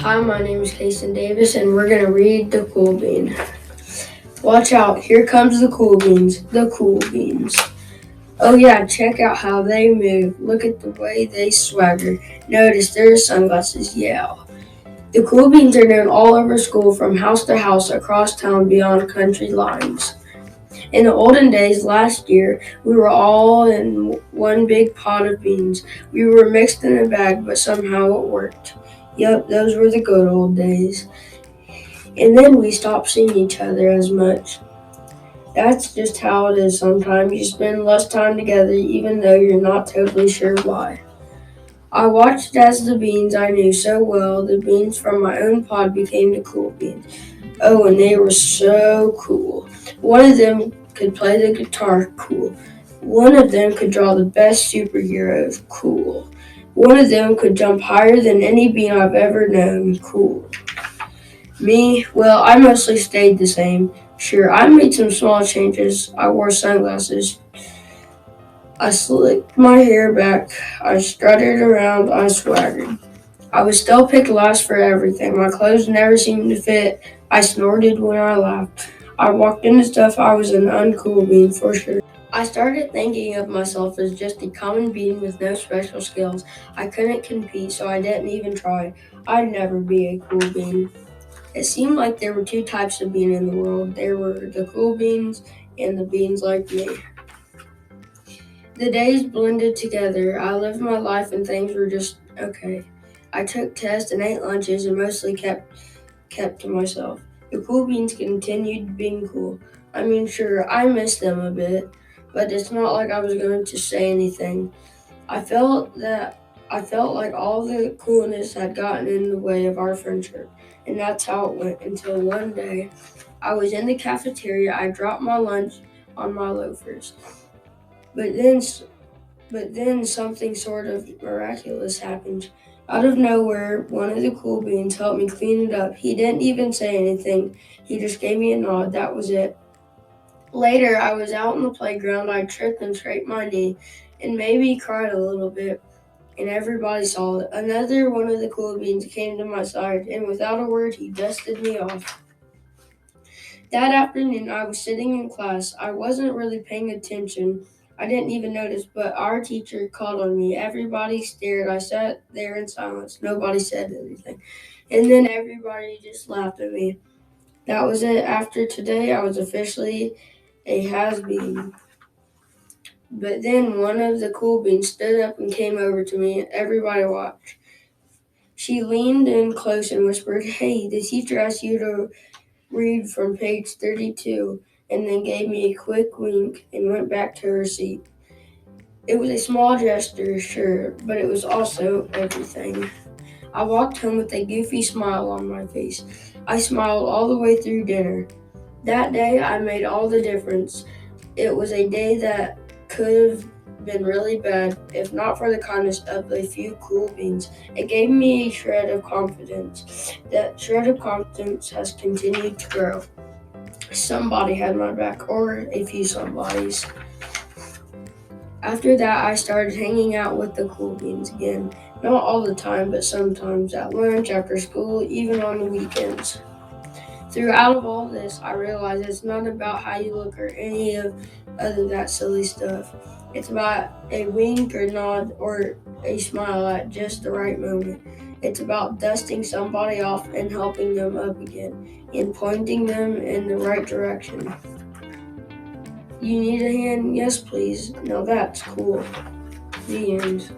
Hi, my name is Kason Davis, and we're going to read The Cool Bean. Watch out, here comes the cool beans, the cool beans. Oh yeah, check out how they move. Look at the way they swagger. Notice their sunglasses, yeah. The cool beans are known all over school from house to house across town beyond country lines. In the olden days last year, we were all in one big pot of beans. We were mixed in a bag, but somehow it worked. Yep, those were the good old days. And then we stopped seeing each other as much. That's just how it is sometimes. You spend less time together even though you're not totally sure why. I watched as the beans I knew so well, the beans from my own pod became the cool beans. Oh, and they were so cool. One of them could play the guitar, cool. One of them could draw the best superheroes, cool. One of them could jump higher than any bean I've ever known, cool. Me, well, I mostly stayed the same. Sure, I made some small changes. I wore sunglasses. I slicked my hair back. I strutted around. I swaggered. I was still picked last for everything. My clothes never seemed to fit. I snorted when I laughed. I walked into stuff. I was an uncool bean for sure. I started thinking of myself as just a common being with no special skills. I couldn't compete, so I didn't even try. I'd never be a cool bean. It seemed like there were two types of bean in the world. There were the cool beans and the beans like me. The days blended together. I lived my life and things were just okay. I took tests and ate lunches and mostly kept to myself. The cool beans continued being cool. I mean, sure, I missed them a bit, but it's not like I was going to say anything. I felt like all the coolness had gotten in the way of our friendship, and that's how it went until one day I was in the cafeteria. I dropped my lunch on my loafers, but then something sort of miraculous happened. Out of nowhere, one of the cool beans helped me clean it up. He didn't even say anything. He just gave me a nod. That was it. Later, I was out on the playground. I tripped and scraped my knee and maybe cried a little bit, and everybody saw it. Another one of the cool beans came to my side, and without a word, he dusted me off. That afternoon, I was sitting in class. I wasn't really paying attention. I didn't even notice, but our teacher called on me. Everybody stared. I sat there in silence. Nobody said anything. And then everybody just laughed at me. That was it. After today, I was officially a has been. But then one of the cool beans stood up and came over to me. Everybody watched. She leaned in close and whispered, "Hey, the teacher asked you to read from page 32, and then gave me a quick wink and went back to her seat. It was a small gesture, sure, but it was also everything. I walked home with a goofy smile on my face. I smiled all the way through dinner. That day, I made all the difference. It was a day that could have been really bad if not for the kindness of a few cool beans. It gave me a shred of confidence. That shred of confidence has continued to grow. Somebody had my back, or a few somebodies. After that, I started hanging out with the cool beans again. Not all the time, but sometimes at lunch, after school, even on the weekends. Throughout of all this, I realized it's not about how you look or any of other that silly stuff. It's about a wink or nod or a smile at just the right moment. It's about dusting somebody off and helping them up again and pointing them in the right direction. You need a hand? Yes, please. Now that's cool. The end.